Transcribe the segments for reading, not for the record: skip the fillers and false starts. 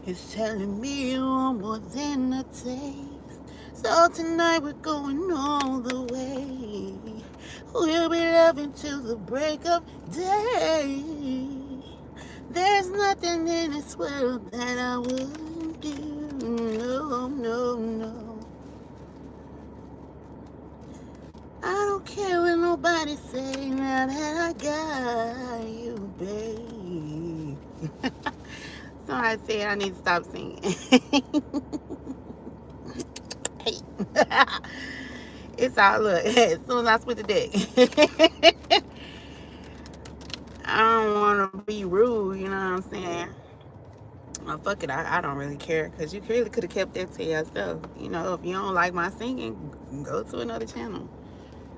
It's telling me you want more than a taste. So tonight we're going all the way. We'll be loving till the break of day. There's nothing in this world that I wouldn't do. No, no, no. I don't care what nobody say now that I got you, babe. Somebody said I need to stop singing. Hey. It's all look. As soon as I split the deck. I don't want to be rude, you know what I'm saying? Well, fuck it, I don't really care because you really could have kept that to yourself. You know, if you don't like my singing, go to another channel.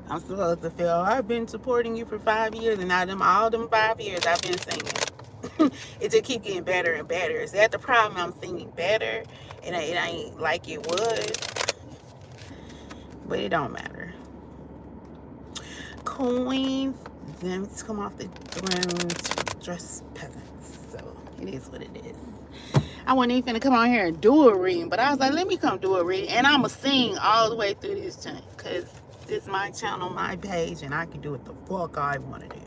I'm supposed to feel, I've been supporting you for 5 years, and now all them 5 years I've been singing. It just keep getting better and better. Is that the problem? I'm singing better, and it ain't like it was, but it don't matter. Queens, them come off the throne to dress peasants, so it is what it is. I wasn't even finna come on here and do a reading, but I was like, let me come do a reading, and I'ma sing all the way through this channel, because this is my channel, my page, and I can do what the fuck I want to do.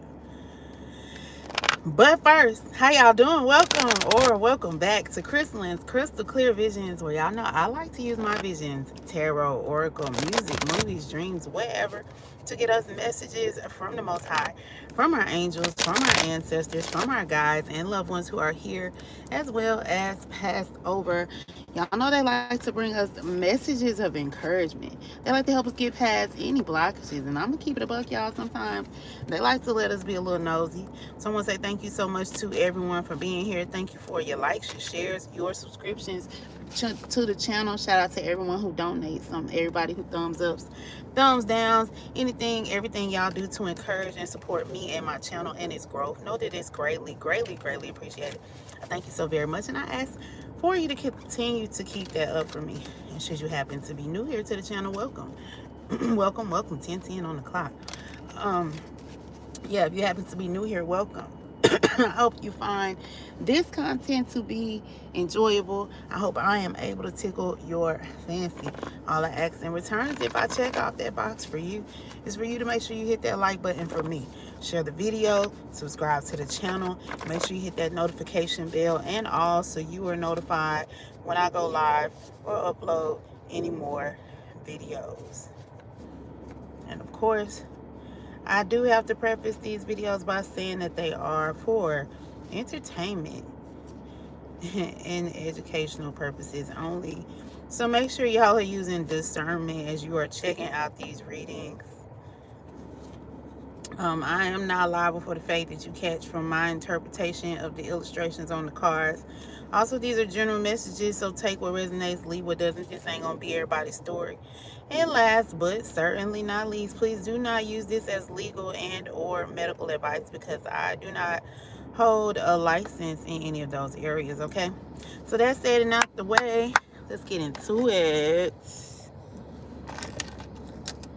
But first, how y'all doing? Welcome back to Crystalline's Crystal Clear Visions, where y'all know I like to use my visions, tarot, oracle, music, movies, dreams, whatever, to get us messages from the Most High, from our angels, from our ancestors, from our guides and loved ones who are here, as well as passed over. Y'all know they like to bring us messages of encouragement. They like to help us get past any blockages, and I'm gonna keep it a buck, y'all. Sometimes they like to let us be a little nosy. So I want to say thank you so much to everyone for being here. Thank you for your likes, your shares, your subscriptions to the channel. Shout out to everyone who donates, everybody who thumbs ups, thumbs downs, anything, everything y'all do to encourage and support me and my channel and its growth. Know that it's greatly, greatly, greatly appreciated. I thank you so very much, and I ask for you to continue to keep that up for me. And should you happen to be new here to the channel, welcome. Welcome, 10:10 on the clock. Yeah, if you happen to be new here, welcome. I hope you find this content to be enjoyable. I hope I am able to tickle your fancy. All I ask in return is, if I check off that box for you, is for you to make sure you hit that like button for me. Share the video, subscribe to the channel, make sure you hit that notification bell and all, so you are notified when I go live or upload any more videos. And of course, I do have to preface these videos by saying that they are for entertainment and educational purposes only. So make sure y'all are using discernment as you are checking out these readings. I am not liable for the faith that you catch from my interpretation of the illustrations on the cards. Also, these are general messages, so take what resonates, leave what doesn't. This ain't gonna be everybody's story. And last but certainly not least, please do not use this as legal and or medical advice, because I do not hold a license in any of those areas, okay? So that said and out the way, let's get into it.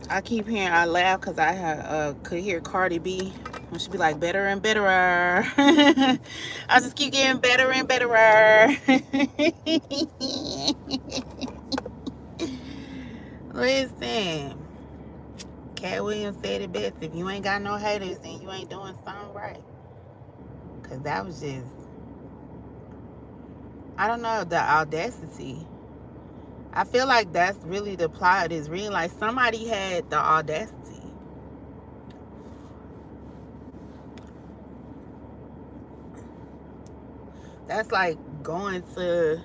I keep hearing, I laugh because I could hear Cardi B. And she'd be like, better and betterer. I just keep getting better and betterer. Listen, Cat Williams said it best. If you ain't got no haters, then you ain't doing something right. Because that was just, I don't know, the audacity. I feel like that's really the plot. Is really like somebody had the audacity. That's like going to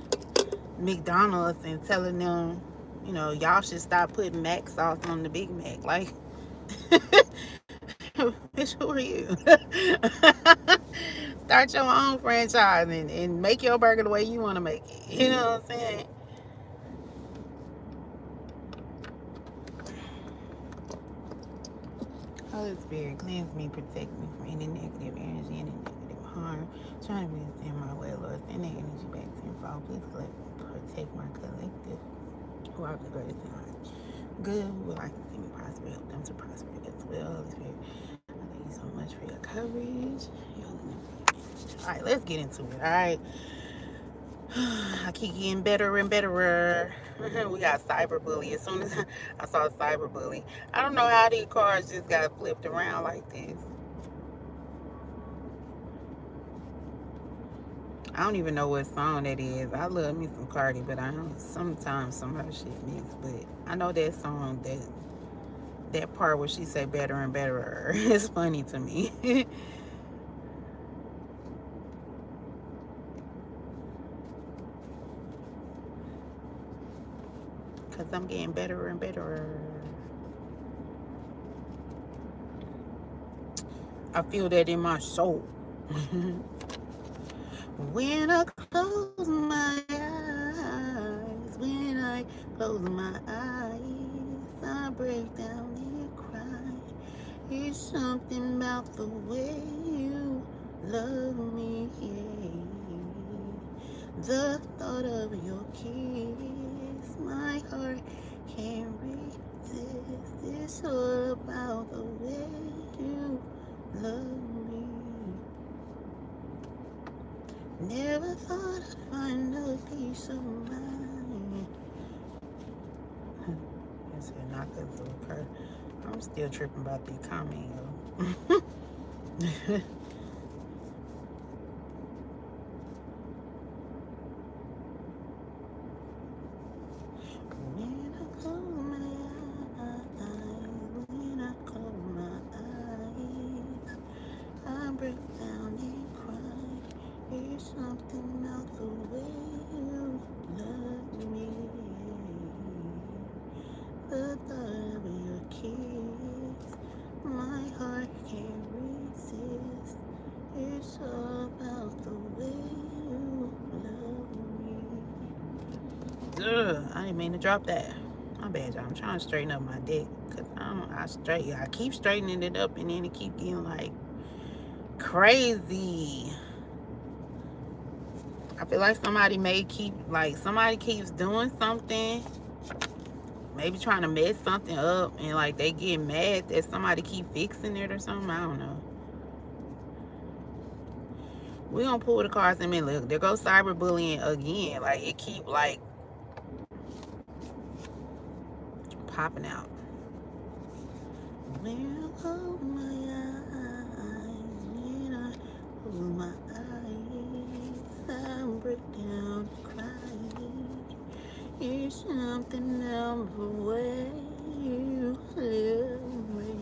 McDonald's and telling them, you know, y'all should stop putting Mac sauce on the Big Mac. Like, bitch, who are you? Start your own franchise and make your burger the way you want to make it. You know what I'm saying? Holy Spirit, cleanse me, protect me from any negative energy, any negative harm. Trying to understand my way, Lord. Send that energy back to and fall. Please protect my collective, who are the greatest in life. Good, who would like to see me prosper, help them to prosper as well. Holy Spirit, I thank you so much for your coverage. All right, let's get into it. All right. I keep getting better and better. We got cyberbully. As soon as I saw cyberbully, I don't know how these cards just got flipped around like this. I don't even know what song that is. I love me some Cardi, but I don't. Sometimes some of her shit mixed. But I know that song, that part where she say better and better. It's funny to me. Cause I'm getting better and better. I feel that in my soul. When I close my eyes, when I close my eyes, I break down and cry. It's something about the way you love me. The thought of your kiss, my heart can't resist. It's all about the way you love me. Never thought I'd find a peace of mind. It's not good to occur. I'm still tripping about the comment, yo. When I close my eyes, when I close my eyes, I break down and cry. There's something about the way you love me. The thought of your kiss, my heart can't resist. It's all about the way you love me. Ugh, I didn't mean to drop that. My bad, y'all. I'm trying to straighten up my deck because I keep straightening it up and then it keep getting like crazy. I feel like somebody keeps doing something, maybe trying to mess something up, and like they get mad that somebody keep fixing it or something. I don't know. We're gonna pull the cards and look, there goes cyberbullying again. Like it keep like popping out. When I close my eyes, when I close my eyes, I break down crying. It's something of the way you love me.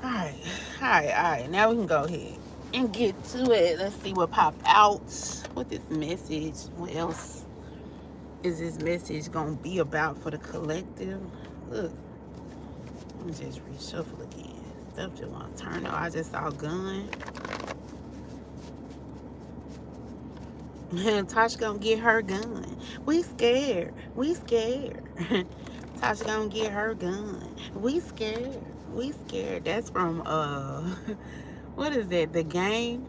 Alright. Now we can go ahead and get to it. Let's see what popped out. What this message, what else is this message gonna be about for the collective? Look, let me just reshuffle again. Stuff just wanna turn out. I just saw gun. Tasha gonna get her gun. We scared. Tasha gonna get her gun. We scared. That's from what is that? The Game.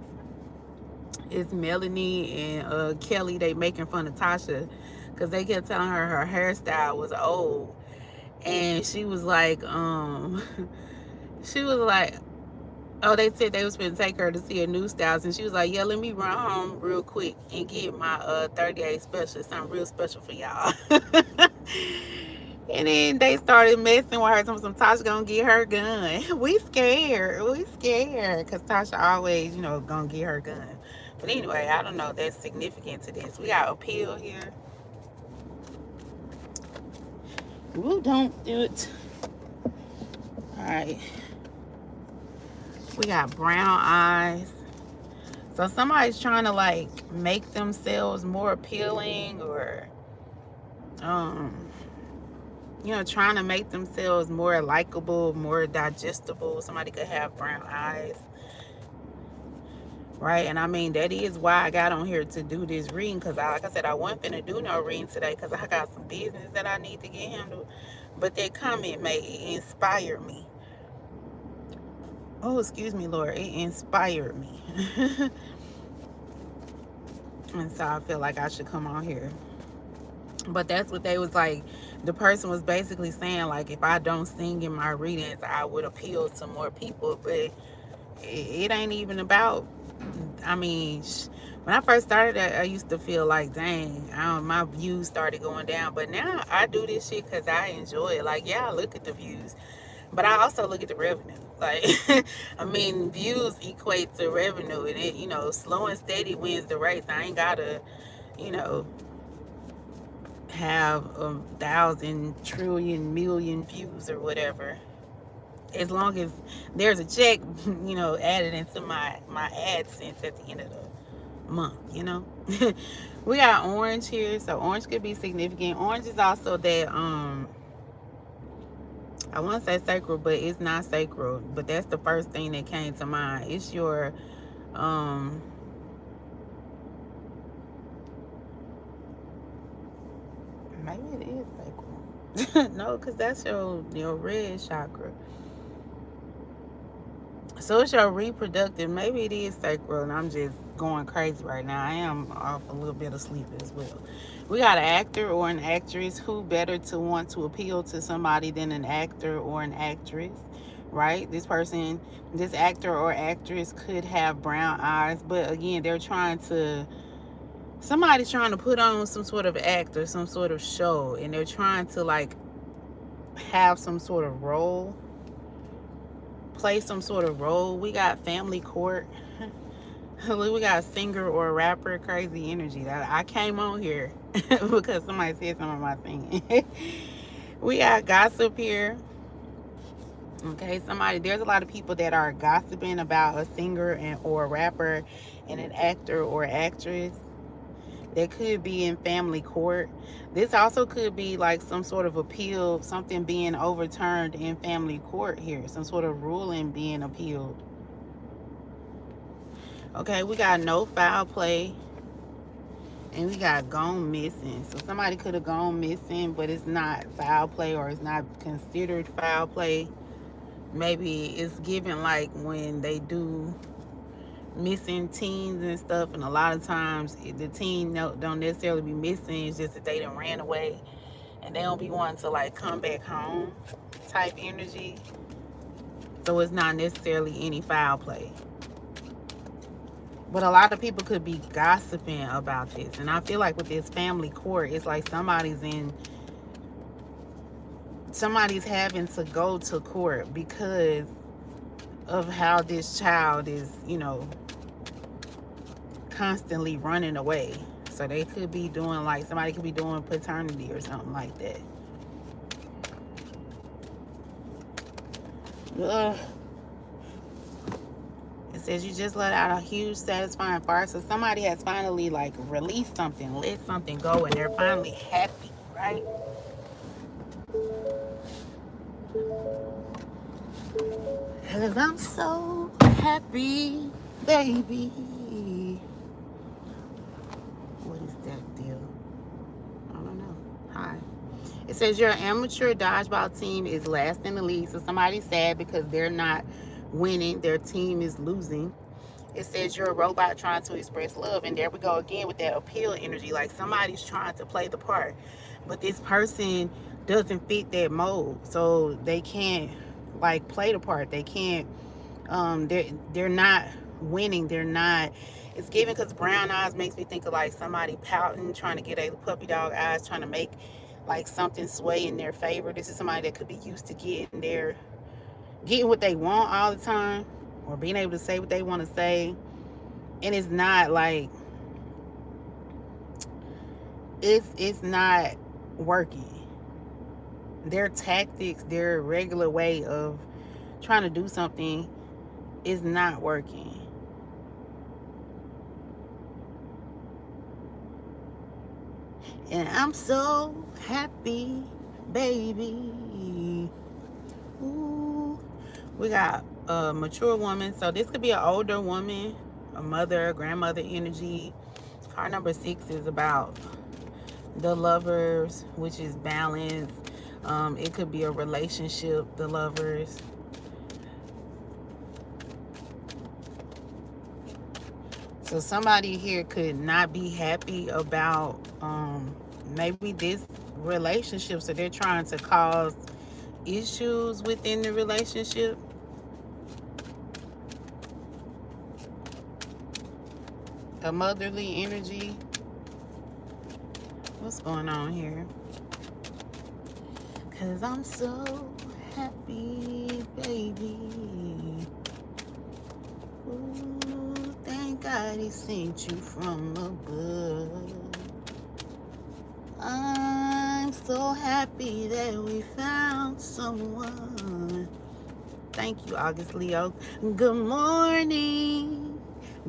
It's Melanie and Kelly. They making fun of Tasha because they kept telling her hairstyle was old, and she was like, she was like, oh, they said they was going to take her to see a new styles, and she was like, yeah, let me run home real quick and get my 38 special, something real special for y'all. And then they started messing with her. Some Tasha gonna get her gun. We scared, because Tasha always, gonna get her gun. But anyway, I don't know. That's significant to this. We got appeal here. Ooh, don't do it. All right. We got brown eyes. So somebody's trying to like make themselves more appealing, or trying to make themselves more likable, more digestible. Somebody could have brown eyes, right? And I mean, that is why I got on here to do this reading, because like I said, I wasn't finna do no reading today because I got some business that I need to get handled. But that comment may inspire me. Oh, excuse me, Lord. It inspired me. And so I feel like I should come on here. But that's what they was like. The person was basically saying, like, if I don't sing in my readings, I would appeal to more people. But it ain't even about, I mean, When I first started, I used to feel like, dang, my views started going down. But now I do this shit because I enjoy it. Like, yeah, I look at the views, but I also look at the revenue. Like, I mean, views equate to revenue, and it, slow and steady wins the race. I ain't gotta, you know, have 1,000 trillion million views or whatever. As long as there's a check, added into my AdSense at the end of the month. We got orange here, so orange could be significant. Orange is also that I want to say sacral, but it's not sacral. But that's the first thing that came to mind. It's your maybe it is sacral. No, because that's your red chakra. So it's your reproductive. Maybe it is sacral, and I'm just going crazy right now. I am off a little bit of sleep as well. We got an actor or an actress. Who better to want to appeal to somebody than an actor or an actress, right? This actor or actress could have brown eyes, but again, somebody's trying to put on some sort of act or some sort of show, and they're trying to like have some sort of role, play some sort of role. We got family court. We got a singer or a rapper. Crazy energy. I came on here because somebody said something about singing. We got gossip here. Okay, there's a lot of people that are gossiping about a singer or a rapper and an actor or actress. That could be in family court. This also could be like some sort of appeal, something being overturned in family court here, some sort of ruling being appealed. Okay, we got no foul play, and we got gone missing. So somebody could have gone missing, but it's not foul play, or it's not considered foul play. Maybe it's given like when they do missing teens and stuff, and a lot of times the teen don't necessarily be missing. It's just that they done ran away and they don't be wanting to like come back home type energy. So it's not necessarily any foul play, but a lot of people could be gossiping about this. And I feel like with this family court, it's like somebody's having to go to court because of how this child is, constantly running away. So they could be doing like, somebody could be doing paternity or something like that. It says you just let out a huge satisfying fart. So somebody has finally like released something, let something go, and they're finally happy, right? Cause I'm so happy, baby. What is that deal? I don't know. Hi. It says your amateur dodgeball team is last in the league. So somebody's sad because they're not winning. Their team is losing. It says you're a robot trying to express love. And there we go again with that appeal energy. Like somebody's trying to play the part, but this person doesn't fit that mold. So they can't like play the part. They can't, they're not winning. They're not, it's given because brown eyes makes me think of like somebody pouting, trying to get a puppy dog eyes, trying to make like something sway in their favor. This is somebody that could be used to getting what they want all the time, or being able to say what they want to say. And it's not like, it's not working. Their tactics, their regular way of trying to do something is not working. And I'm so happy, baby. Ooh. We got a mature woman. So this could be an older woman, a mother, a grandmother energy. Card number 6 is about the lovers, which is balance. It could be a relationship, the lovers. So somebody here could not be happy about maybe this relationship. So they're trying to cause issues within the relationship. a motherly energy. What's going on here? Cause I'm so happy, baby. Ooh, thank God he sent you from above. I'm so happy that we found someone. Thank you, August Leo. Good morning.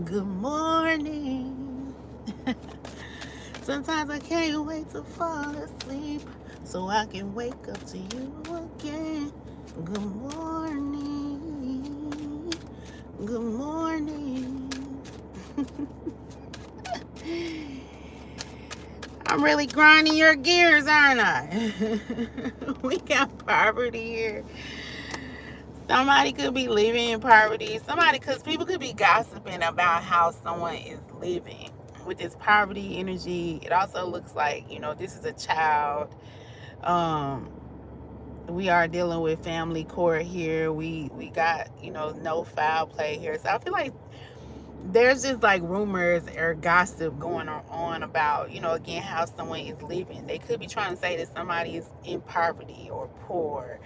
Good morning. Sometimes I can't wait to fall asleep so I can wake up to you again. Good morning. Good morning. I'm really grinding your gears, aren't I? We got poverty here. Somebody could be living in poverty. Somebody, because people could be gossiping about how someone is living. With this poverty energy, it also looks like, this is a child. We are dealing with family court here. We got, no foul play here. So I feel like there's just like rumors or gossip going on about, again, how someone is living. They could be trying to say that somebody is in poverty or poor.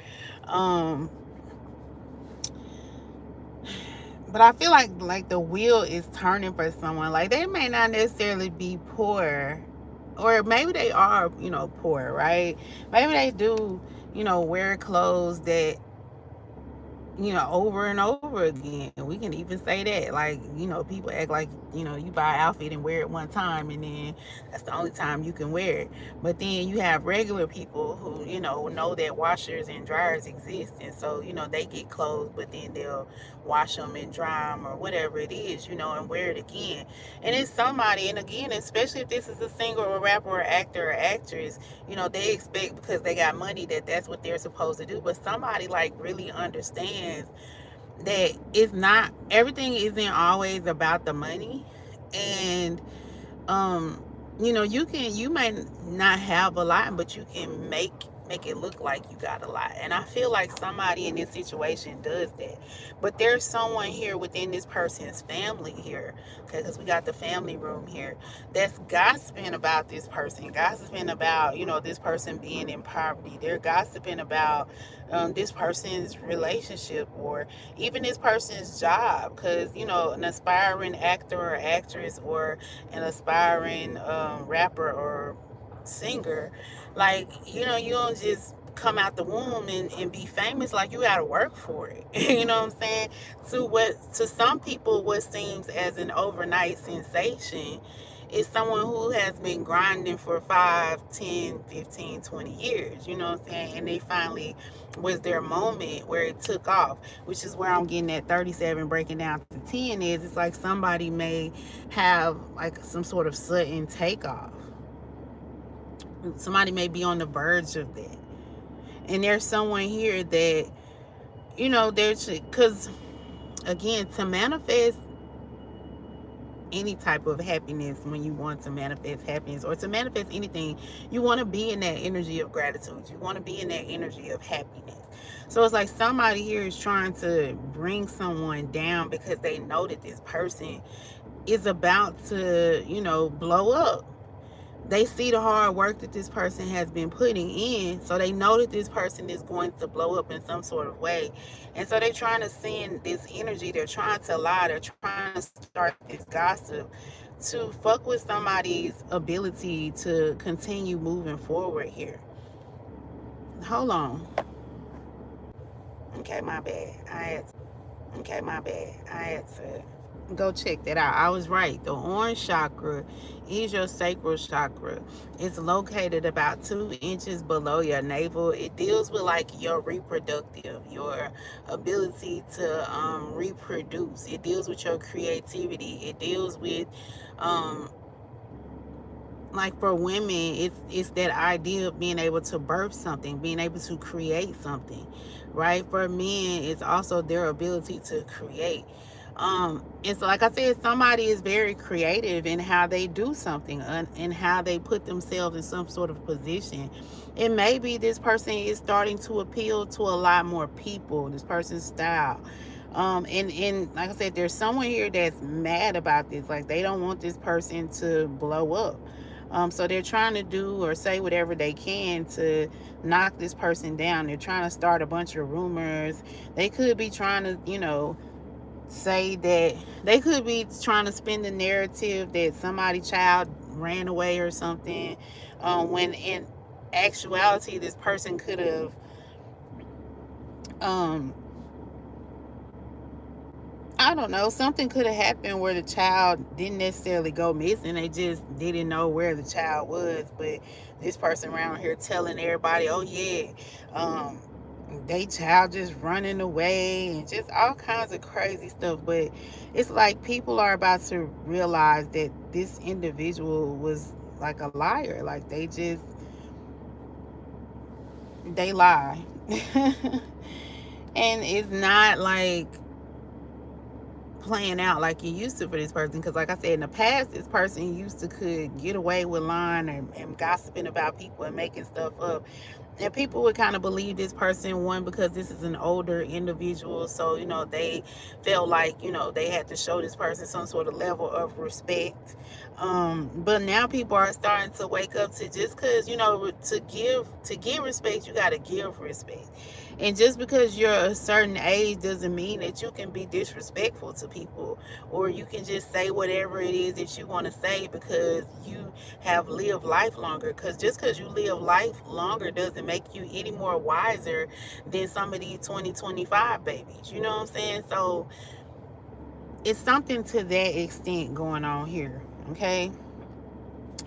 But I feel like the wheel is turning for someone. Like, they may not necessarily be poor, or maybe they are, poor, right? Maybe they do, wear clothes that, over and over again. We can even say that. Like, people act like, you buy an outfit and wear it one time, and then that's the only time you can wear it. But then you have regular people who, know that washers and dryers exist. And so, they get clothes, but then they'll wash them and dry them or whatever it is, and wear it again. And it's somebody, and again, especially if this is a singer or rapper or actor or actress, they expect, because they got money, that that's what they're supposed to do. But somebody like really understands that it's not, everything isn't always about the money. And you might not have a lot, but you can make it look like you got a lot. And I feel like somebody in this situation does that. But there's someone here within this person's family here, okay, because we got the family room here, that's gossiping about this person, gossiping about, this person being in poverty. They're gossiping about this person's relationship, or even this person's job, because, an aspiring actor or actress, or an aspiring rapper or singer, like, you don't just come out the womb and be famous. Like, you gotta work for it. You know what I'm saying? To some people, what seems as an overnight sensation is someone who has been grinding for 5, 10, 15, 20 years, you know what I'm saying? And they finally was their moment where it took off, which is where I'm getting that 37 breaking down to 10 is. It's like somebody may have like some sort of sudden takeoff. Somebody may be on the verge of that. And there's someone here that, there's, because again, to manifest any type of happiness, when you want to manifest happiness or to manifest anything, you want to be in that energy of gratitude. You want to be in that energy of happiness. So it's like somebody here is trying to bring someone down because they know that this person is about to, blow up. They see the hard work that this person has been putting in, so they know that this person is going to blow up in some sort of way. And so they're trying to send this energy, they're trying to lie, they're trying to start this gossip to fuck with somebody's ability to continue moving forward here. Hold on. Okay, my bad. I had to go check that out. I was right. The orange chakra is your sacral chakra. It's located about 2 inches below your navel. It deals with like your reproductive, your ability to reproduce. It deals with your creativity. It deals with like for women, it's that idea of being able to birth something, being able to create something, right? For men, it's also their ability to create. And so, like I said, somebody is very creative in how they do something and how they put themselves in some sort of position. And maybe this person is starting to appeal to a lot more people, this person's style. And like I said, there's someone here that's mad about this. Like, they don't want this person to blow up. So they're trying to do or say whatever they can to knock this person down. They're trying to start a bunch of rumors. They could be trying to, say that they could be trying to spin the narrative that somebody's child ran away or something, when in actuality this person could have, um I don't know, something could have happened where the child didn't necessarily go missing. They just didn't know where the child was. But this person around here telling everybody, oh yeah, um, they child just running away and just all kinds of crazy stuff. But it's like people are about to realize that this individual was like a liar. Like, they lie. And it's not like playing out like you used to for this person, because like I said, in the past this person used to could get away with lying and gossiping about people and making stuff up, and people would kind of believe this person, one, because this is an older individual, so they felt like they had to show this person some sort of level of respect. But now people are starting to wake up to, just because to give respect, you got to give respect. And just because you're a certain age doesn't mean that you can be disrespectful to people, or you can just say whatever it is that you want to say because you have lived life longer. Because just because you live life longer doesn't make you any more wiser than some of these 2025 babies. You know what I'm saying? So it's something to that extent going on here. Okay.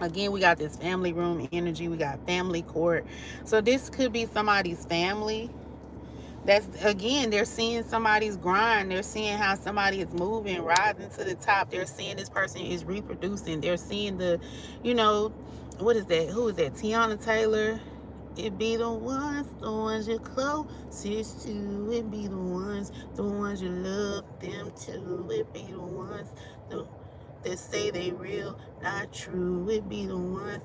Again, we got this family room energy. We got family court. So this could be somebody's family. That's, again, they're seeing somebody's grind. They're seeing how somebody is moving, rising to the top. They're seeing this person is reproducing. They're seeing you know what is that, who is that, Tiana Taylor? It be the ones you're closest to. It be the ones you love them too. It be the ones the, that say they real, not true. It be the ones.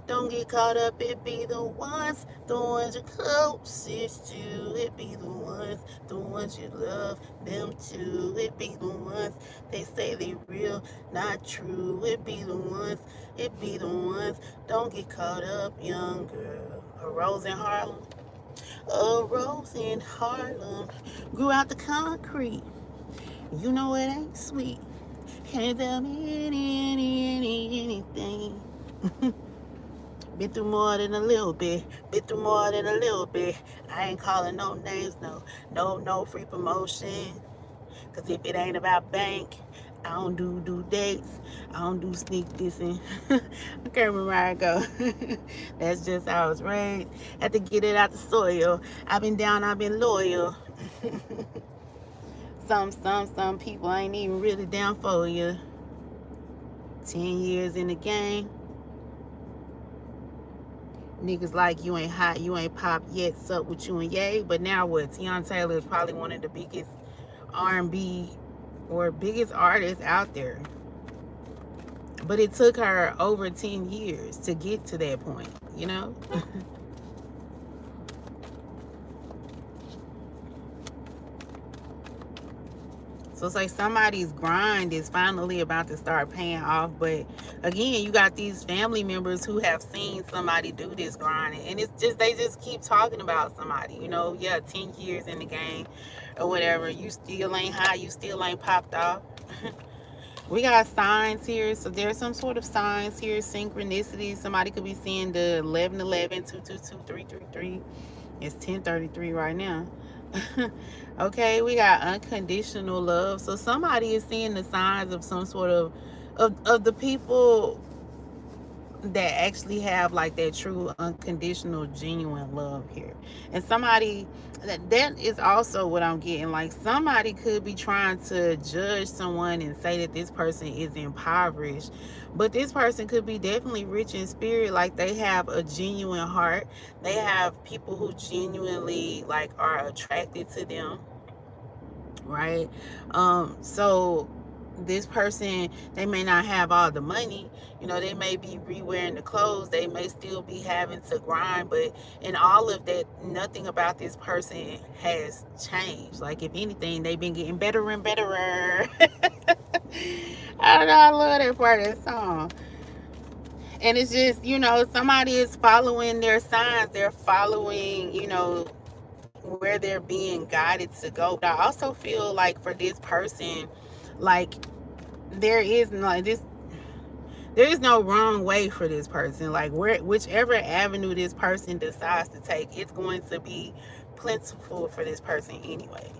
Don't get caught up. It be the ones you're closest to. It be the ones you love them too. It be the ones they say they real, not true. It be the ones. Don't get caught up, young girl. A rose in Harlem. A rose in Harlem grew out the concrete. You know it ain't sweet. Can't tell me anything. Been through more than a little bit. Been through more than a little bit. I ain't calling no names, no free promotion. Cause if it ain't about bank, I don't do dates. I don't do sneak dissing. I can't remember how I go. That's just how I was raised. Had to get it out the soil. I've been down, I've been loyal. Some people ain't even really down for you. 10 years in the game. Niggas like, you ain't hot, you ain't pop yet, sup with you and Ye. But now what? Tiana Taylor is probably one of the biggest R&B or biggest artists out there. But it took her over 10 years to get to that point, you know? So it's like somebody's grind is finally about to start paying off. But again, you got these family members who have seen somebody do this grind. And it's just, they just keep talking about somebody, yeah, 10 years in the game or whatever. You still ain't high, you still ain't popped off. We got signs here. So there's some sort of signs here, synchronicity. Somebody could be seeing the 1111, 222, 333. It's 10:33 right now. Okay, we got unconditional love. So somebody is seeing the signs of some sort of the people that actually have like that true unconditional genuine love here. And somebody that is also what I'm getting, like somebody could be trying to judge someone and say that this person is impoverished, but this person could be definitely rich in spirit. Like, they have a genuine heart. They have people who genuinely like are attracted to them, right? So this person, they may not have all the money, you know, they may be re-wearing the clothes, they may still be having to grind, but in all of that, nothing about this person has changed. Like, if anything, they've been getting better and better. I don't know, I love that part of the song. And it's just, you know, somebody is following their signs, they're following, you know, where they're being guided to go. But I also feel like for this person, like, there is no wrong way for this person. Like, whichever avenue this person decides to take, it's going to be plentiful for this person anyway.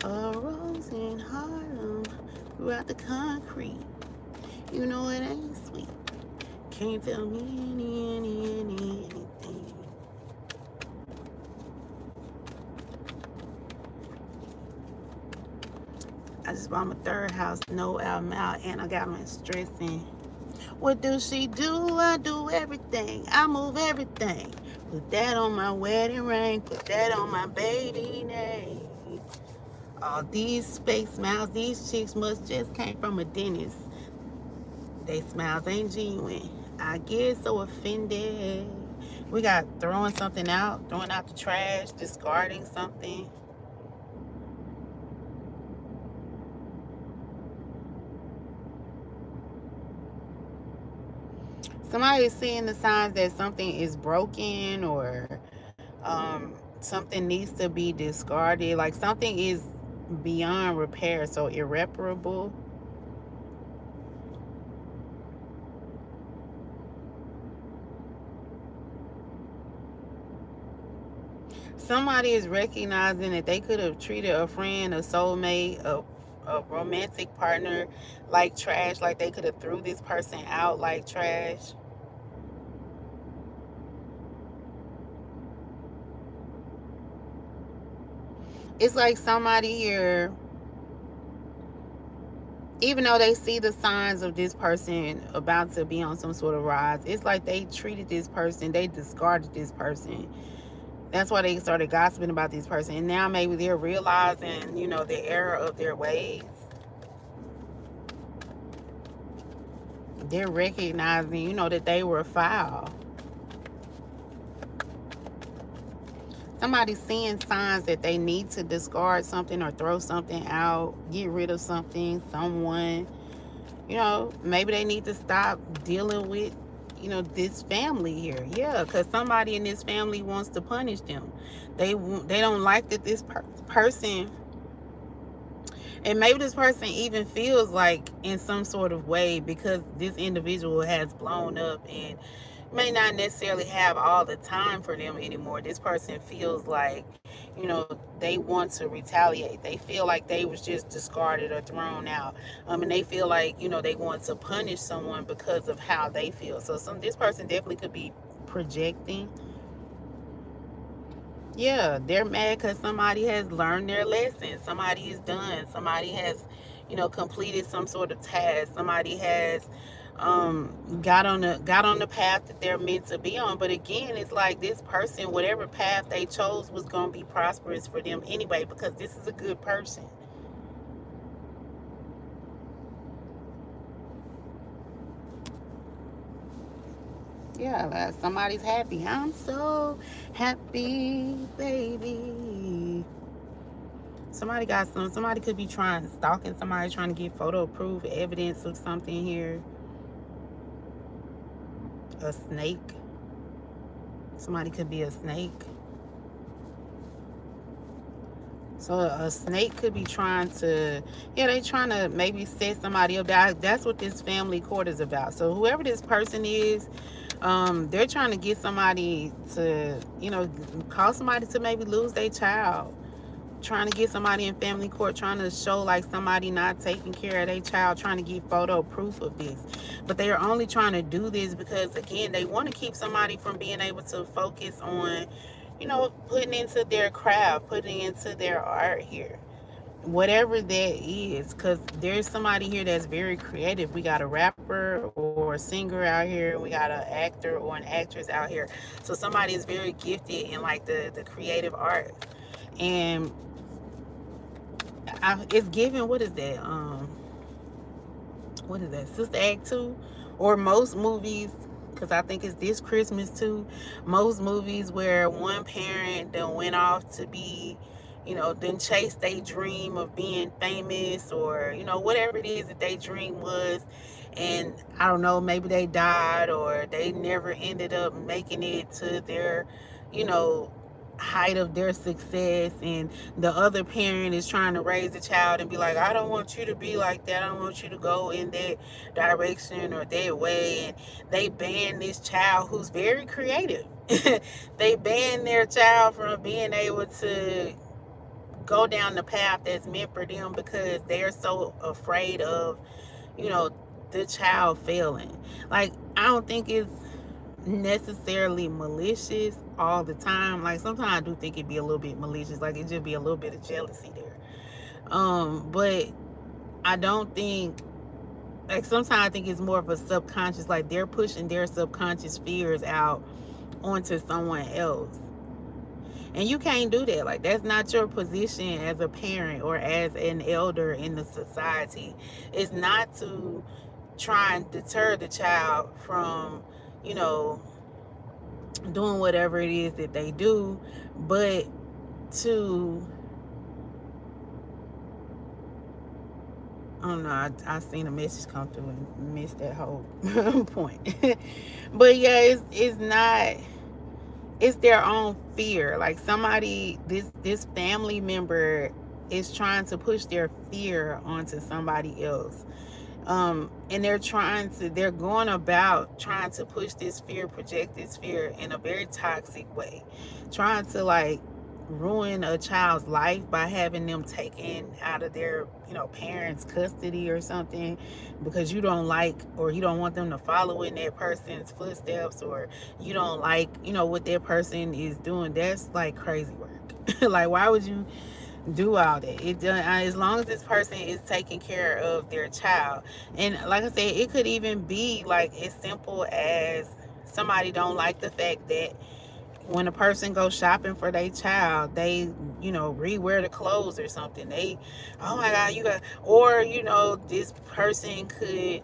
A rose in Harlem grew out the concrete. You know it ain't sweet. Can't tell me anything. I just bought my third house, no album out, and I got my stressing. What does she do? I do everything. I move everything. Put that on my wedding ring. Put that on my baby name. All these fake smiles, these chicks must just came from a dentist. They smiles ain't genuine. I get so offended. We got throwing something out, throwing out the trash, discarding something. Somebody is seeing the signs that something is broken, or something needs to be discarded. Like, something is beyond repair, so irreparable. Somebody is recognizing that they could have treated a friend, a soulmate, a romantic partner like trash. Like, they could have threw this person out like trash. It's like somebody here, even though they see the signs of this person about to be on some sort of rise, it's like they treated this person, they discarded this person. That's why they started gossiping about this person. And now maybe they're realizing, you know, the error of their ways. They're recognizing, you know, that they were foul. Somebody's seeing signs that they need to discard something or throw something out, get rid of something, someone. You know, maybe they need to stop dealing with, you know, this family here. Yeah, because somebody in this family wants to punish them. They don't like that this person, and maybe this person even feels like in some sort of way, because this individual has blown up and may not necessarily have all the time for them anymore. This person feels like, you know, they want to retaliate. They feel like they was just discarded or thrown out. And they feel like, you know, they want to punish someone because of how they feel. So this person definitely could be projecting. Yeah, they're mad because somebody has learned their lesson. Somebody is done. Somebody has, you know, completed some sort of task. Somebody has got on the path that they're meant to be on. But again, it's like this person, whatever path they chose was going to be prosperous for them anyway, because this is a good person. Yeah, like somebody's happy. I'm so happy, baby. Somebody could be stalking somebody, trying to get photo proof, evidence of something here. A snake. Somebody could be a snake. So a snake could be trying to, yeah, they trying to maybe set somebody up. That's what this family court is about. So whoever this person is, they're trying to get somebody to, you know, cause somebody to maybe lose their child. Trying to get somebody in family court, trying to show like somebody not taking care of their child, trying to get photo proof of this. But they are only trying to do this because, again, they want to keep somebody from being able to focus on, you know, putting into their craft, putting into their art here. Whatever that is, because there's somebody here that's very creative. We got a rapper or or a singer out here. We got an actor or an actress out here. So somebody is very gifted in like the creative art. And it's given, what is that, Sister Act 2? Or most movies, because I think it's this Christmas too, most movies where one parent then went off to be, then chase their dream of being famous, or whatever it is that they dream was, and I don't know, maybe they died or they never ended up making it to their, you know height of their success, and the other parent is trying to raise the child and be like, I don't want you to be like that, I don't want you to go in that direction or that way. And they ban this child who's very creative. They ban their child from being able to go down the path that's meant for them because they're so afraid of, you know the child failing. Like, I don't think it's necessarily malicious all the time. Like, sometimes I do think it'd be a little bit malicious, like it just be a little bit of jealousy there. But I don't think, like, sometimes I think it's more of a subconscious, like they're pushing their subconscious fears out onto someone else. And you can't do that. Like, that's not your position as a parent or as an elder in the society. It's not to try and deter the child from, you know, doing whatever it is that they do, but to, I don't know, I seen a message come through and missed that whole point. But yeah, it's not, it's their own fear. Like, somebody, this family member is trying to push their fear onto somebody else. And they're going about trying to push this fear, project this fear in a very toxic way, trying to, like, ruin a child's life by having them taken out of their, parents' custody or something, because you don't like, or you don't want them to follow in that person's footsteps, or you don't like, what that person is doing. That's like crazy work. Like, why would you do all that? As long as this person is taking care of their child. And like I said, it could even be like as simple as somebody don't like the fact that when a person goes shopping for their child, they, rewear the clothes or something. They, oh my God, you got, or, this person could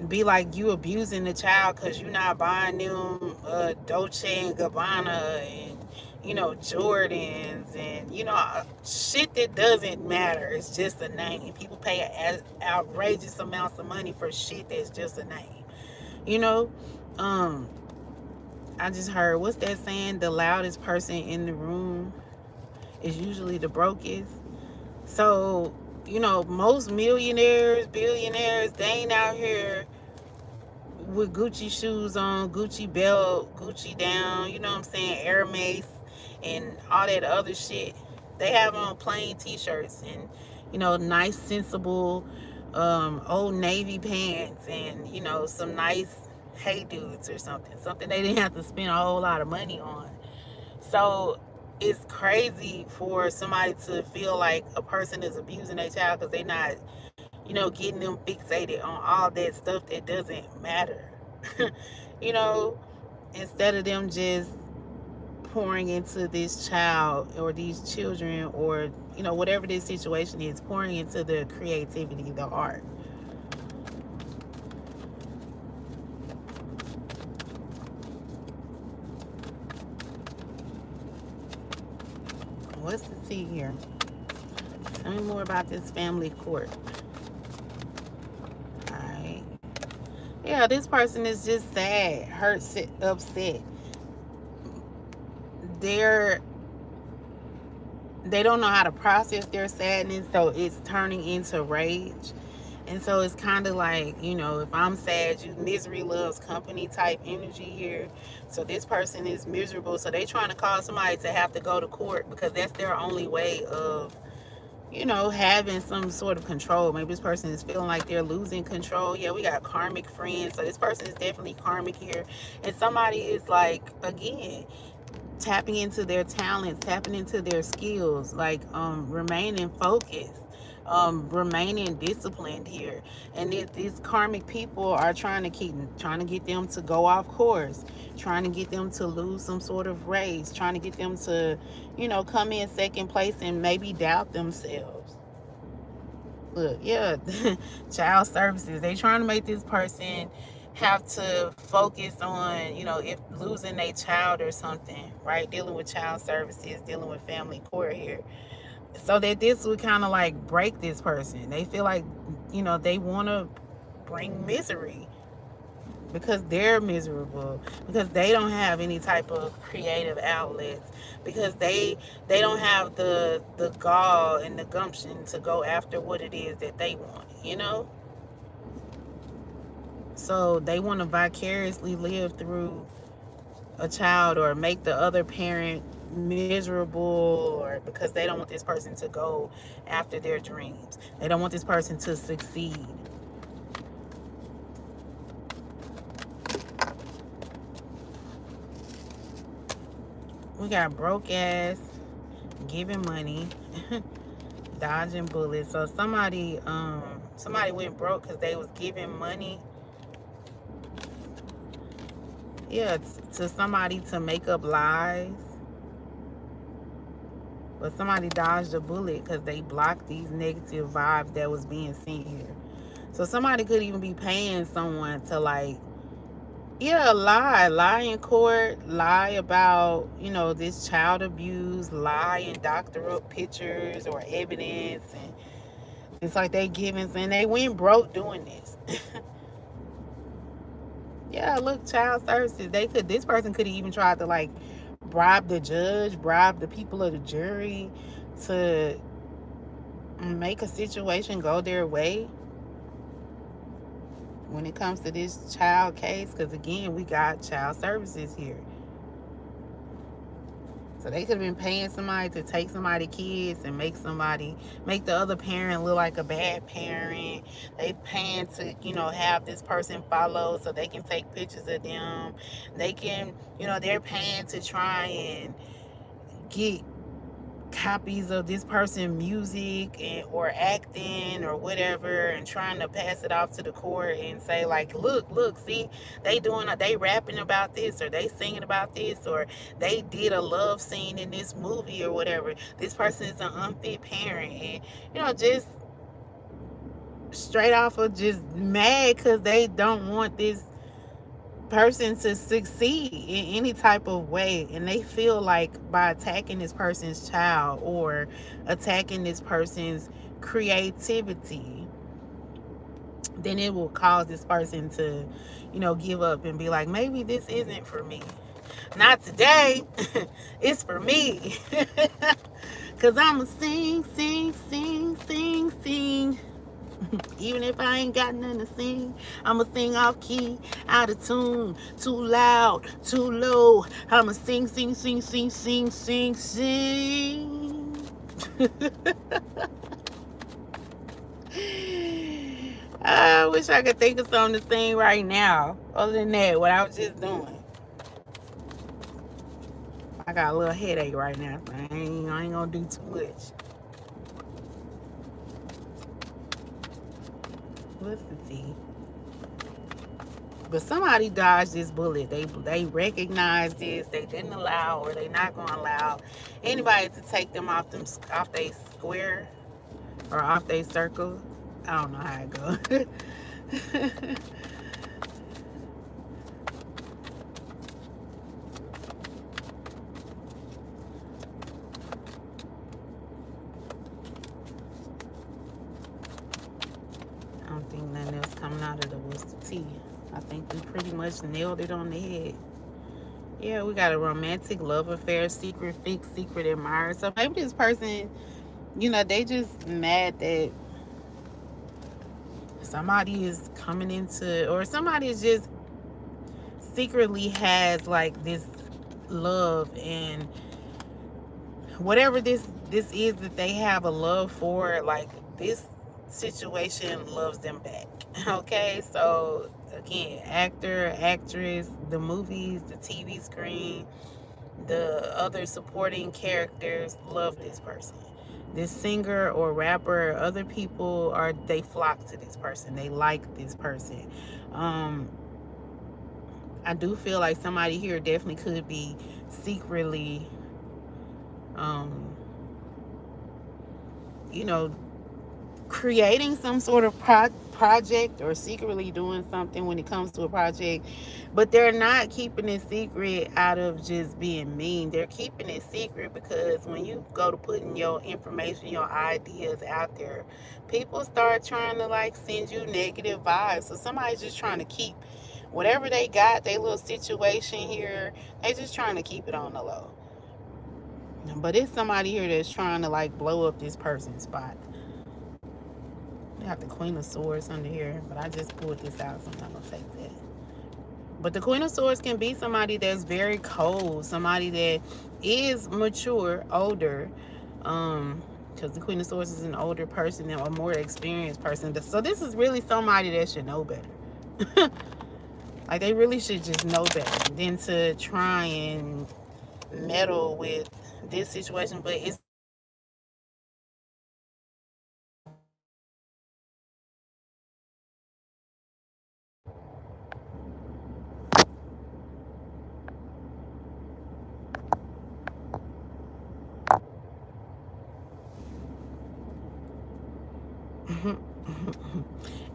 be like, you abusing the child because you're not buying them Dolce and Gabbana and, Jordans and, shit that doesn't matter. It's just a name. People pay outrageous amounts of money for shit that's just a name. I just heard, what's that saying? The loudest person in the room is usually the brokest. So, most millionaires, billionaires, they ain't out here with Gucci shoes on, Gucci belt, Gucci down, you know what I'm saying, Hermes and all that other shit. They have on plain t-shirts and, nice, sensible, Old Navy pants and, some nice Hey Dudes or something they didn't have to spend a whole lot of money on. So it's crazy for somebody to feel like a person is abusing their child because they're not, getting them fixated on all that stuff that doesn't matter. you know, Instead of them just pouring into this child or these children, or, whatever this situation is, pouring into the creativity, the art. What's the tea here? Tell me more about this family court. Alright. Yeah, this person is just sad, hurt, upset. They don't know how to process their sadness, so it's turning into rage. And so it's kind of like, if I'm sad, misery loves company type energy here. So this person is miserable. So they trying to cause somebody to have to go to court because that's their only way of, having some sort of control. Maybe this person is feeling like they're losing control. Yeah, we got karmic friends. So this person is definitely karmic here. And somebody is like, again, tapping into their talents, tapping into their skills, like remaining focused. remaining disciplined here. And these karmic people are trying to get them to go off course, trying to get them to lose some sort of race, trying to get them to, come in second place and maybe doubt themselves. Look, yeah, child services. They trying to make this person have to focus on, if losing a child or something, right? Dealing with child services, dealing with family court here. So that this would kind of like break this person. They feel like, they want to bring misery because they're miserable, because they don't have any type of creative outlets, because they don't have the gall and the gumption to go after what it is that they want. So they want to vicariously live through a child or make the other parent miserable, or because they don't want this person to go after their dreams. They don't want this person to succeed. We got broke ass, giving money, dodging bullets. So somebody went broke because they was giving money, yeah, to somebody to make up lies. But somebody dodged a bullet because they blocked these negative vibes that was being sent here. So somebody could even be paying someone to, like, yeah, lie in court, lie about, this child abuse, lie and doctor up pictures or evidence. And it's like they giving, and they went broke doing this. Yeah, look, child services. This person could have even tried to, like, bribe the judge, bribe the people of the jury to make a situation go their way when it comes to this child case. Because again, we got child services here. So they could have been paying somebody to take somebody's kids and make the other parent look like a bad parent. They paying to, have this person follow so they can take pictures of them. They can, they're paying to try and get copies of this person's music or acting or whatever, and trying to pass it off to the court and say, like, look, see, they rapping about this, or they singing about this, or they did a love scene in this movie or whatever. This person is an unfit parent. And just straight off of just mad because they don't want this person to succeed in any type of way, and they feel like by attacking this person's child or attacking this person's creativity, then it will cause this person to, give up and be like, maybe this isn't for me. Not today. It's for me. Cause I'ma sing, sing, sing, sing, sing. Even if I ain't got nothing to sing, I'ma sing off key, out of tune, too loud, too low. I'ma sing, sing, sing, sing, sing, sing, sing. I wish I could think of something to sing right now. Other than that, what I was just doing. I got a little headache right now, so I ain't gonna do too much. Let's see. But somebody dodged this bullet. They recognize this. They didn't allow, or they not gonna allow anybody to take them off their square or off their circle. I don't know how it goes. I don't think nothing else coming out of the Worcester tea. I think we pretty much nailed it on the head. Yeah, we got a romantic love affair, secret fix, secret admirer. So maybe this person, they just mad that somebody is coming into, or somebody is just secretly has, like, this love, and whatever this is that they have a love for, like, this situation loves them back. Okay, so again, actor, actress, the movies, the TV screen, the other supporting characters love this person. this singer or rapper, other people they flock to this person. They like this person. I do feel like somebody here definitely could be secretly, um, you know, creating some sort of project or secretly doing something when it comes to a project, but they're not keeping it secret out of just being mean. They're keeping it secret because when you go to putting your information, your ideas out there, people start trying to like send you negative vibes. So somebody's just trying to keep whatever they got, their little situation here, they just trying to keep it on the low. But it's somebody here that's trying to like blow up this person's spot. We have the Queen of Swords under here, but I just pulled this out, so I'm not gonna take that. But the Queen of Swords can be somebody that's very cold, somebody that is mature, older, because the Queen of Swords is an older person and a more experienced person. So this is really somebody that should know better. Like they really should just know better than to try and meddle with this situation. But it's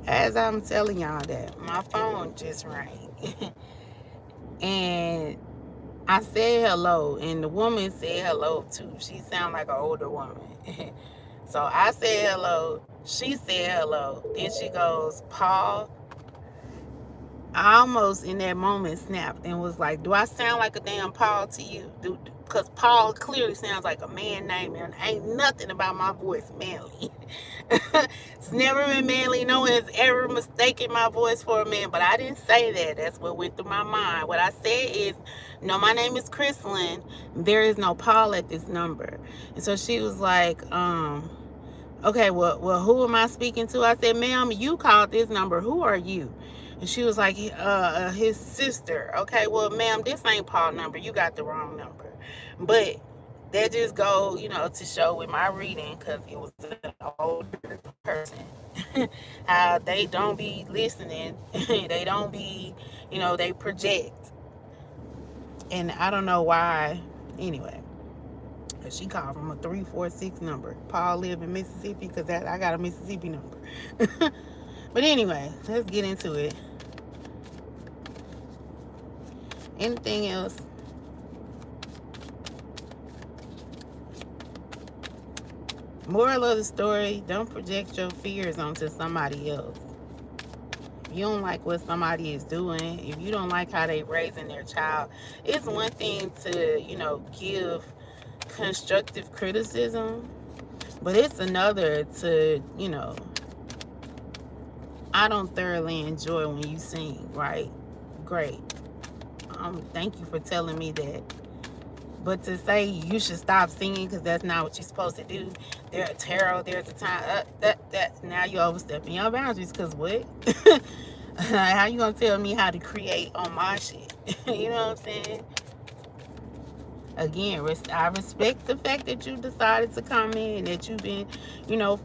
as I'm telling y'all that my phone just rang and I said hello, and the woman said hello too. She sounded like an older woman. So I said hello. She said hello. Then she goes, Paul. I almost in that moment snapped and was like, do I sound like a damn Paul to you? Because Paul clearly sounds like a man name, and ain't nothing about my voice manly. It's never been manly. No one has ever mistaken my voice for a man, but I didn't say that. That's what went through my mind. What I said is, no, my name is Chrislyn. There is no Paul at this number. And so she was like, okay, well, who am I speaking to? I said, ma'am, you called this number. Who are you? And she was like, his sister. Okay, well, ma'am, this ain't Paul number. You got the wrong number. But that just go, to show with my reading, because it was an older person, how they don't be listening. They don't be, they project. And I don't know why. Anyway, she called from a 346 number. Paul live in Mississippi, because I got a Mississippi number. But anyway, let's get into it. Anything else? Moral of the story, don't project your fears onto somebody else. If you don't like what somebody is doing, if you don't like how they raising their child, it's one thing to, give constructive criticism, but it's another to, I don't thoroughly enjoy when you sing, right? Great. Thank you for telling me that. But to say you should stop singing because that's not what you're supposed to do. There's a time that now you're overstepping your boundaries. Because what? How you gonna tell me how to create on my shit? You know what I'm saying? Again, I respect the fact that you decided to come in and that you've been,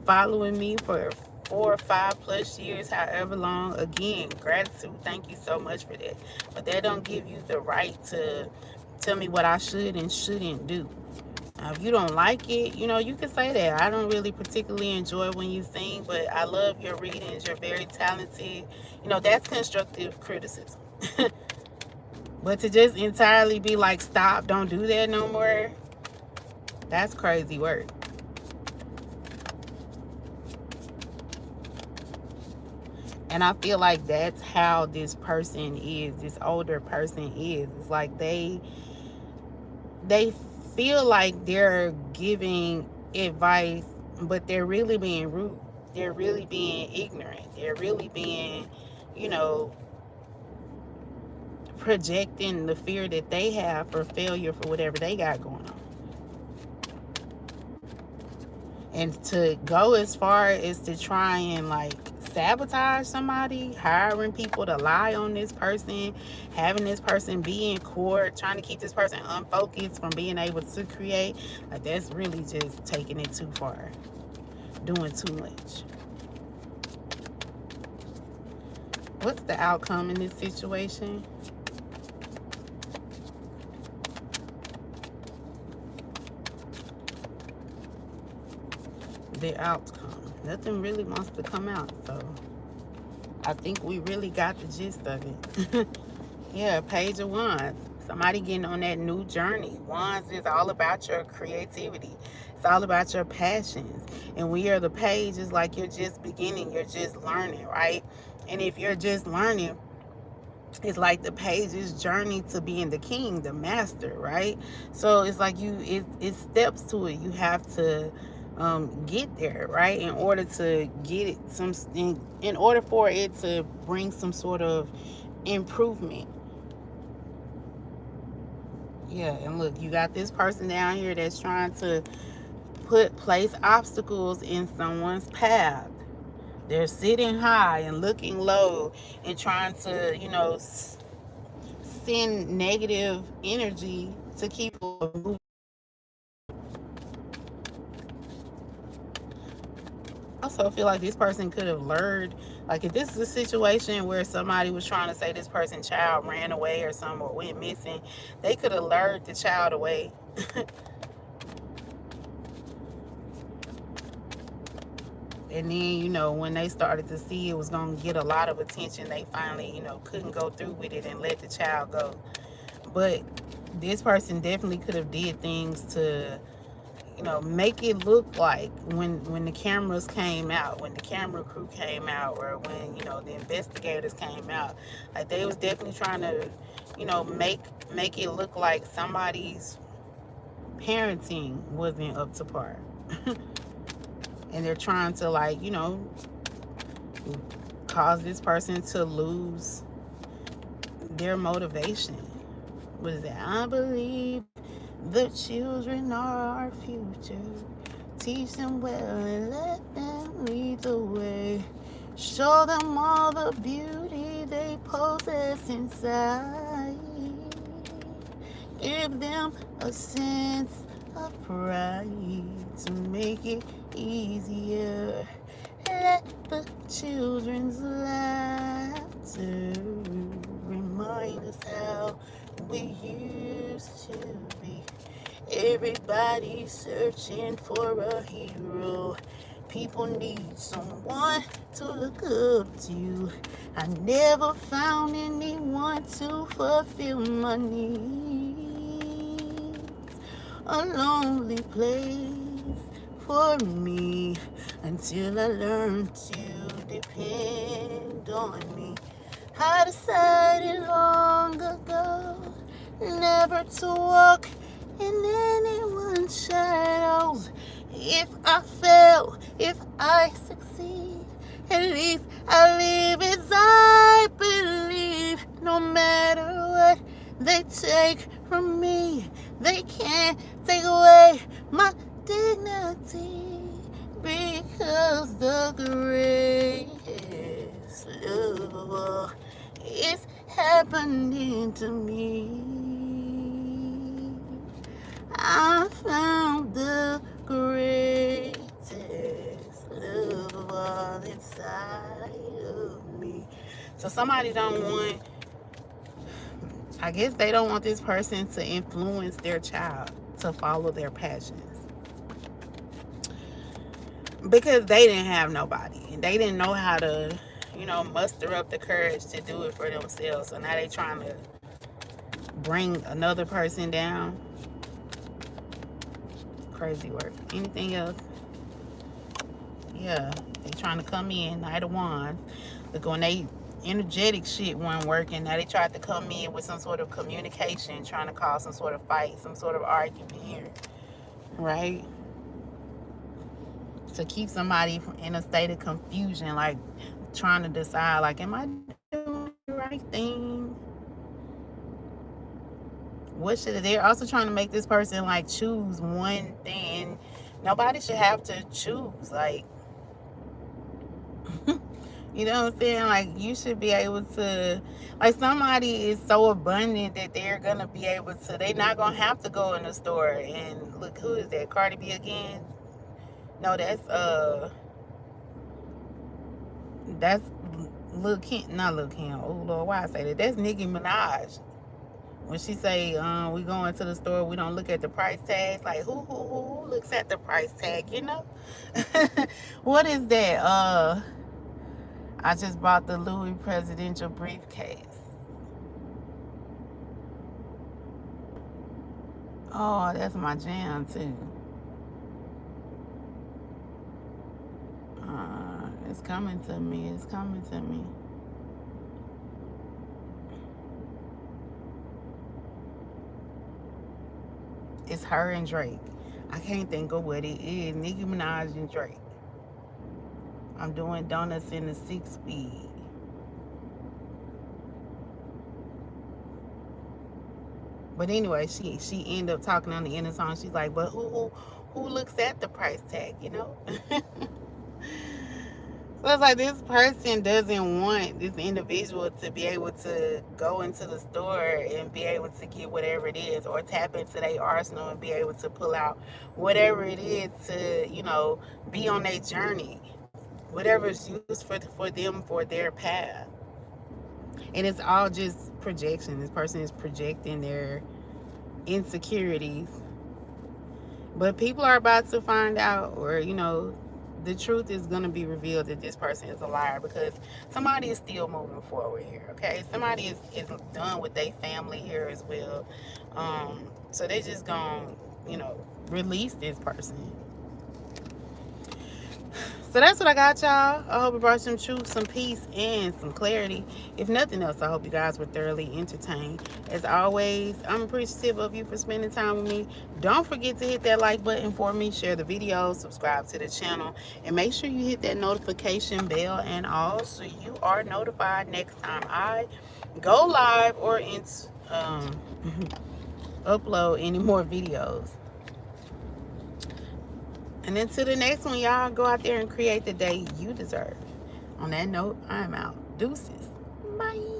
following me for 4 or 5 plus years, however long. Again, gratitude. Thank you so much for that. But that don't give you the right to tell me what I should and shouldn't do. Now, if you don't like it, you can say that. I don't really particularly enjoy when you sing, but I love your readings. You're very talented. That's constructive criticism. But to just entirely be like, stop, don't do that no more, that's crazy work. And I feel like that's how this person is, this older person is. It's like they feel like they're giving advice, but they're really being rude. They're really being ignorant. They're really being, projecting the fear that they have for failure for whatever they got going on. And to go as far as to try and like sabotage somebody, hiring people to lie on this person, having this person be in court, trying to keep this person unfocused from being able to create. Like, that's really just taking it too far, doing too much. What's the outcome in this situation? The outcome. Nothing really wants to come out, so I think we really got the gist of it. Yeah, Page of Wands. Somebody getting on that new journey. Wands is all about your creativity. It's all about your passions. And when you're the page, it's like you're just beginning. You're just learning, right? And if you're just learning, it's like the page's journey to being the king, the master, right? So it's like it steps to it. You have to get there, right? In order to get it in order for it to bring some sort of improvement. Yeah, and look, you got this person down here that's trying to place obstacles in someone's path. They're sitting high and looking low and trying to, send negative energy to keep moving. I also feel like this person could have lured, like if this is a situation where somebody was trying to say this person's child ran away or something or went missing, they could have lured the child away. And then, when they started to see it was going to get a lot of attention, they finally, couldn't go through with it and let the child go. But this person definitely could have did things to, make it look like when the cameras came out, when the camera crew came out, or when, the investigators came out, like they was definitely trying to, make it look like somebody's parenting wasn't up to par. And they're trying to, like, cause this person to lose their motivation. What is it? I believe the children are our future. Teach them well and let them lead the way. Show them all the beauty they possess inside. Give them a sense of pride to make it easier. Let the children's laughter remind us how we used to be. Everybody's searching for a hero. People need someone to look up to. I never found anyone to fulfill my needs. A lonely place for me until I learned to depend on me. I decided long ago never to walk in anyone's shadows. If I fail, if I succeed, at least I live as I believe. No matter what they take from me, they can't take away my dignity, because the greatest love is happening to me. I found the greatest love all inside of me. So somebody don't want, I guess they don't want this person to influence their child to follow their passions, because they didn't have nobody and they didn't know how to, muster up the courage to do it for themselves. So now they trying to bring another person down. Crazy work. Anything else? Yeah, they trying to come in. Knight of Wands. Look, when they energetic shit wasn't working, now they tried to come in with some sort of communication, trying to cause some sort of fight, some sort of argument here, right? To keep somebody in a state of confusion, like trying to decide, like, am I doing the right thing? What should they're also trying to make this person like choose one thing. Nobody should have to choose. Like, You know what I'm saying? Like, you should be able to, like, somebody is so abundant that they're gonna be able to, they're not gonna have to go in the store and look, who is that? Cardi B again? No, that's Lil Kim, not Lil Kim. Oh Lord, why I say that? That's Nicki Minaj. When she say, we go into the store, we don't look at the price tags. Like, who looks at the price tag, you know? What is that? I just bought the Louis presidential briefcase. Oh, that's my jam too. It's coming to me. It's coming to me. It's her and Drake. I can't think of what it is. Nicki Minaj and Drake. I'm doing donuts in the 6 speed. But anyway, she ended up talking on the end of the song. She's like, but who looks at the price tag, you know? So it's like this person doesn't want this individual to be able to go into the store and be able to get whatever it is, or tap into their arsenal and be able to pull out whatever it is to, be on their journey. Whatever is used for them, for their path. And it's all just projection. This person is projecting their insecurities. But people are about to find out, or, the truth is going to be revealed that this person is a liar, because somebody is still moving forward here, okay? Somebody is done with their family here as well. So they just going to, release this person. So that's what I got, y'all. I hope it brought some truth, some peace, and some clarity. If nothing else, I hope you guys were thoroughly entertained. As always, I'm appreciative of you for spending time with me. Don't forget to hit that like button for me, share the video, subscribe to the channel, and make sure you hit that notification bell and all, so you are notified next time I go live or upload any more videos. And until the next one, y'all, go out there and create the day you deserve. On that note, I'm out. Deuces. Bye.